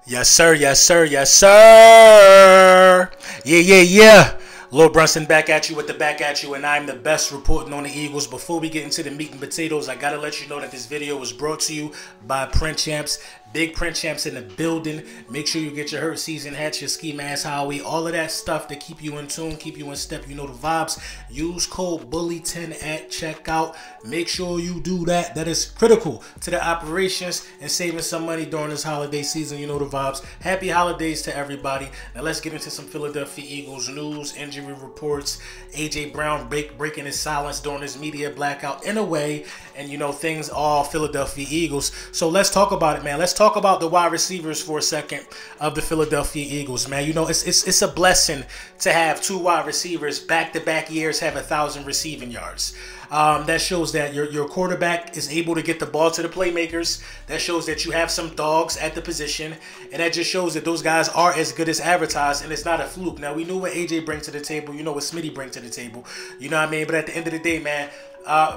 Yes, sir. Yes, sir. Yes, sir. Yeah. Lord Brunson back at you with the back at you, and I'm the best reporting on the Eagles. Before we get into the meat and potatoes, I gotta let you know that this video was brought to you by Print Champs. Big Print Champs in the building. Make sure you get your hurt season hats, your ski mask, Howie, all of that stuff to keep you in tune, keep you in step. You know the vibes. Use code Bully10 at checkout. Make sure you do that. That is critical to the operations and saving some money during this holiday season. You know the vibes. Happy holidays to everybody. Now let's get into some Philadelphia Eagles news, injury reports. AJ Brown breaking his silence during his media blackout in a way, and you know things all Philadelphia Eagles. So let's talk about it, man. Let's talk about the wide receivers for a second of the Philadelphia Eagles, man. You know it's a blessing to have two wide receivers back-to-back years have 1,000 receiving yards. That shows that your quarterback is able to get the ball to the playmakers. That shows that you have some dogs at the position, and that just shows that those guys are as good as advertised, and it's not a fluke. Now, we know what AJ brings to the table. You know what Smitty brings to the table. You know what I mean? But at the end of the day, man,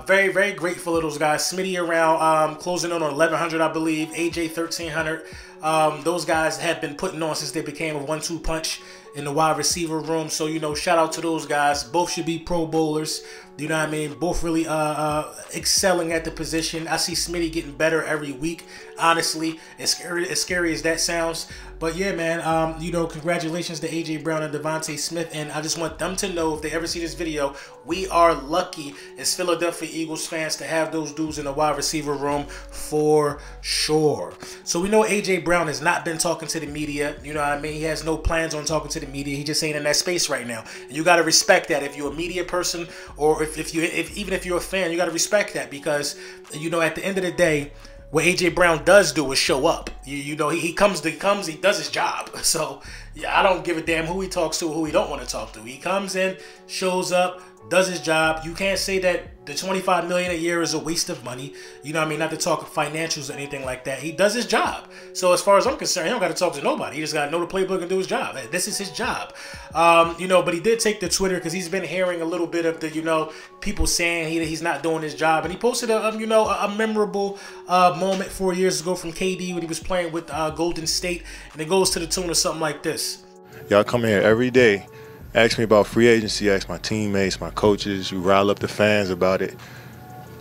very, very grateful of those guys. Smitty around closing in on 1,100, I believe. AJ 1,300. Those guys have been putting on since they became a 1-2 punch in the wide receiver room. So, you know, shout out to those guys. Both should be Pro Bowlers. You know what I mean? Both really excelling at the position. I see Smitty getting better every week, honestly, as scary as that sounds. But yeah, man, you know, congratulations to AJ Brown and Devontae Smith. And I just want them to know, if they ever see this video, we are lucky as Philadelphia Eagles fans to have those dudes in the wide receiver room for sure. So we know AJ Brown has not been talking to the media. You know what I mean? He has no plans on talking to the media. He just ain't in that space right now. And you got to respect that. If you're a media person, or even if you're a fan, you got to respect that, because, you know, at the end of the day, what AJ Brown does do is show up. You know, he does his job. So yeah, I don't give a damn who he talks to or who he don't want to talk to. He comes in, shows up, does his job. You can't say that the $25 million a year is a waste of money. You know what I mean? Not to talk financials or anything like that. He does his job. So as far as I'm concerned, he don't got to talk to nobody. He just got to know the playbook and do his job. This is his job. You know, but he did take to Twitter because he's been hearing a little bit of the, you know, people saying he's not doing his job. And he posted a memorable moment 4 years ago from KD when he was playing with Golden State. And it goes to the tune of something like this. Y'all come here every day, ask me about free agency, ask my teammates, my coaches, you rile up the fans about it.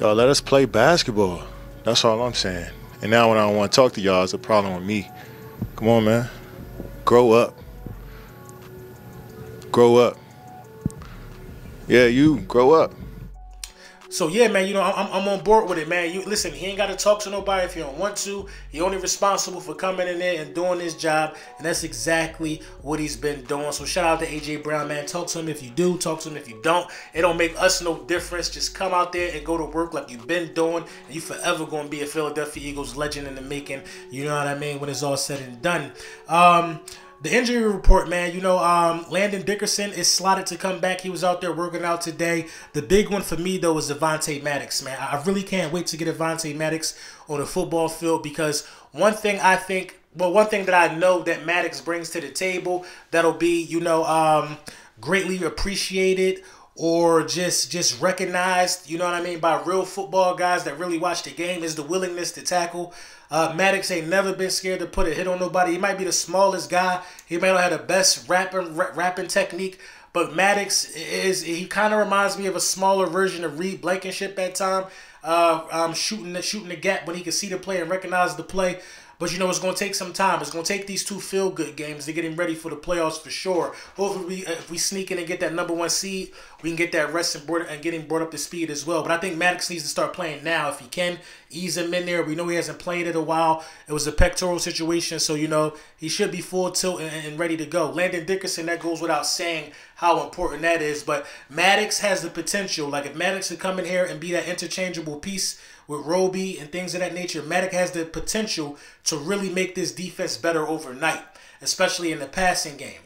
Y'all, let us play basketball. That's all I'm saying. And now when I don't want to talk to y'all, it's a problem with me. Come on, man. Grow up. Grow up. Yeah, you, grow up. So yeah, man, you know, I'm on board with it, man. You listen, he ain't got to talk to nobody if he don't want to. He only responsible for coming in there and doing his job, and that's exactly what he's been doing. So shout out to AJ Brown, man. Talk to him if you do, talk to him if you don't. It don't make us no difference. Just come out there and go to work like you've been doing, and you forever gonna be a Philadelphia Eagles legend in the making. You know what I mean? When it's all said and done. The injury report, man, you know, Landon Dickerson is slotted to come back. He was out there working out today. The big one for me, though, is Devontae Maddox, man. I really can't wait to get Devontae Maddox on the football field, because one thing that I know that Maddox brings to the table that'll be, you know, greatly appreciated or just recognized, you know what I mean, by real football guys that really watch the game, is the willingness to tackle. Maddox ain't never been scared to put a hit on nobody. He might be the smallest guy. He might not have the best rapping technique. But Maddox he kind of reminds me of a smaller version of Reed Blankenship at time. Shooting the gap when he can see the play and recognize the play. But, you know, it's going to take some time. It's going to take these two feel-good games to get him ready for the playoffs for sure. Hopefully, if we sneak in and get that #1 seed, we can get that rest and get him brought up to speed as well. But I think Maddox needs to start playing now. If he can, ease him in there. We know he hasn't played in a while. It was a pectoral situation, so, you know, he should be full tilt and ready to go. Landon Dickerson, that goes without saying how important that is. But Maddox has the potential. Like, if Maddox could come in here and be that interchangeable piece with Roby and things of that nature, Maddox has the potential to really make this defense better overnight, especially in the passing game.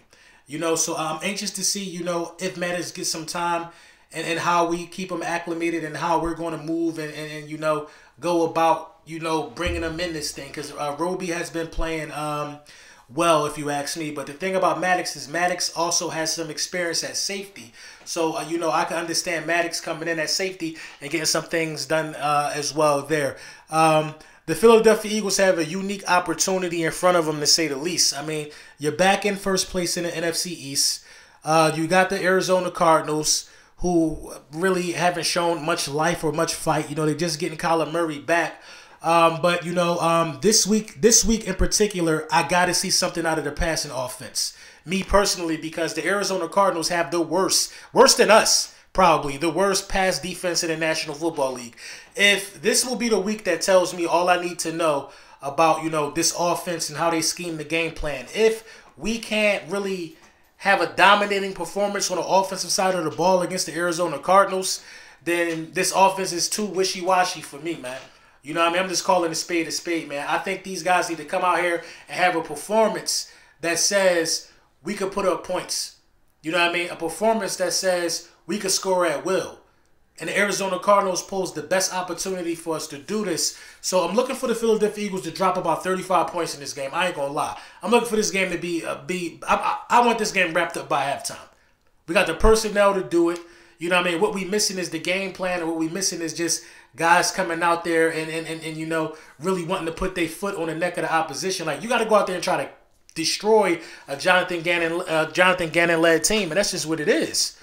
You know, so I'm anxious to see, you know, if Maddox gets some time and how we keep him acclimated and how we're going to move and you know, go about, you know, bringing him in this thing. Because Roby has been playing well, if you ask me. But the thing about Maddox is Maddox also has some experience at safety. So, you know, I can understand Maddox coming in at safety and getting some things done as well there. the Philadelphia Eagles have a unique opportunity in front of them, to say the least. I mean, you're back in first place in the NFC East. You got the Arizona Cardinals, who really haven't shown much life or much fight. You know, they're just getting Kyler Murray back. But you know, this week in particular, I got to see something out of the passing offense. Me personally, because the Arizona Cardinals have the worst than us, probably the worst pass defense in the National Football League. If this will be the week that tells me all I need to know about, you know, this offense and how they scheme the game plan. If we can't really have a dominating performance on the offensive side of the ball against the Arizona Cardinals, then this offense is too wishy-washy for me, man. You know what I mean? I'm just calling a spade, man. I think these guys need to come out here and have a performance that says we could put up points. You know what I mean? A performance that says we could score at will. And the Arizona Cardinals pose the best opportunity for us to do this. So I'm looking for the Philadelphia Eagles to drop about 35 points in this game. I ain't going to lie. I'm looking for this game to I want this game wrapped up by halftime. We got the personnel to do it. You know what I mean? What we missing is the game plan, and what we missing is just guys coming out there and you know, really wanting to put their foot on the neck of the opposition. Like, you got to go out there and try to destroy a Jonathan Gannon-led team, and that's just what it is.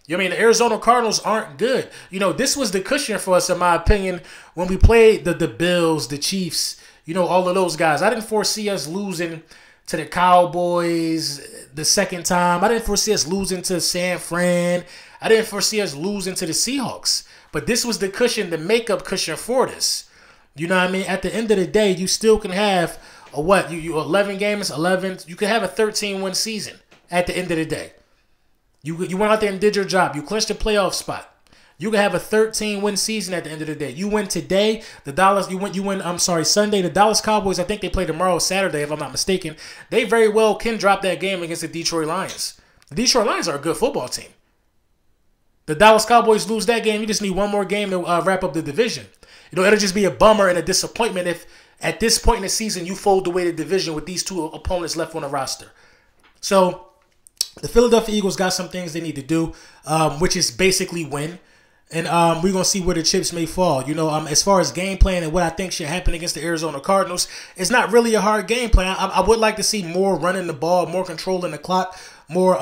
You know what I mean? The Arizona Cardinals aren't good. You know, this was the cushion for us, in my opinion, when we played the Bills, the Chiefs, you know, all of those guys. I didn't foresee us losing to the Cowboys the second time. I didn't foresee us losing to San Fran. I didn't foresee us losing to the Seahawks. But this was the cushion, the makeup cushion for this. You know what I mean? At the end of the day, you still can have a what? You 11 games, 11. You can have a 13-win season at the end of the day. You went out there and did your job. You clinched a playoff spot. You can have a 13-win season at the end of the day. You win today. Sunday. The Dallas Cowboys, I think they play tomorrow, Saturday, if I'm not mistaken. They very well can drop that game against the Detroit Lions. The Detroit Lions are a good football team. The Dallas Cowboys lose that game. You just need one more game to wrap up the division. You know, it'll just be a bummer and a disappointment if at this point in the season you fold away the division with these two opponents left on the roster. So the Philadelphia Eagles got some things they need to do, which is basically win. And we're going to see where the chips may fall. You know, as far as game plan and what I think should happen against the Arizona Cardinals, it's not really a hard game plan. I would like to see more running the ball, more controlling the clock, more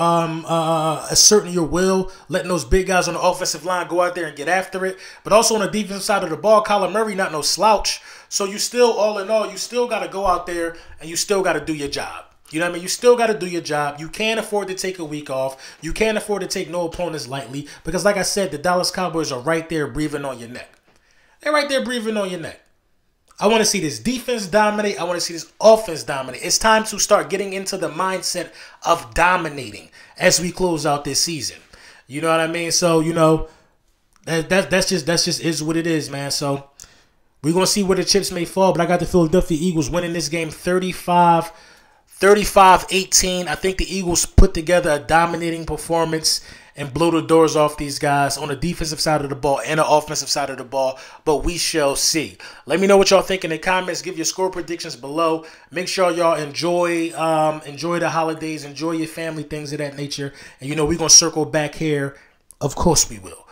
asserting your will, letting those big guys on the offensive line go out there and get after it. But also on the defensive side of the ball, Kyler Murray not no slouch. So you still, all in all, you still got to go out there and you still got to do your job. You know what I mean? You still got to do your job. You can't afford to take a week off. You can't afford to take no opponents lightly because, like I said, the Dallas Cowboys are right there breathing on your neck. They're right there breathing on your neck. I want to see this defense dominate. I want to see this offense dominate. It's time to start getting into the mindset of dominating as we close out this season. You know what I mean? So, you know, that's just is what it is, man. So we're going to see where the chips may fall, but I got the Philadelphia Eagles winning this game 35-18. I think the Eagles put together a dominating performance and blow the doors off these guys on the defensive side of the ball and the offensive side of the ball, but we shall see. Let me know what y'all think in the comments. Give your score predictions below. Make sure y'all enjoy the holidays, enjoy your family, things of that nature. And, you know, we're going to circle back here. Of course we will.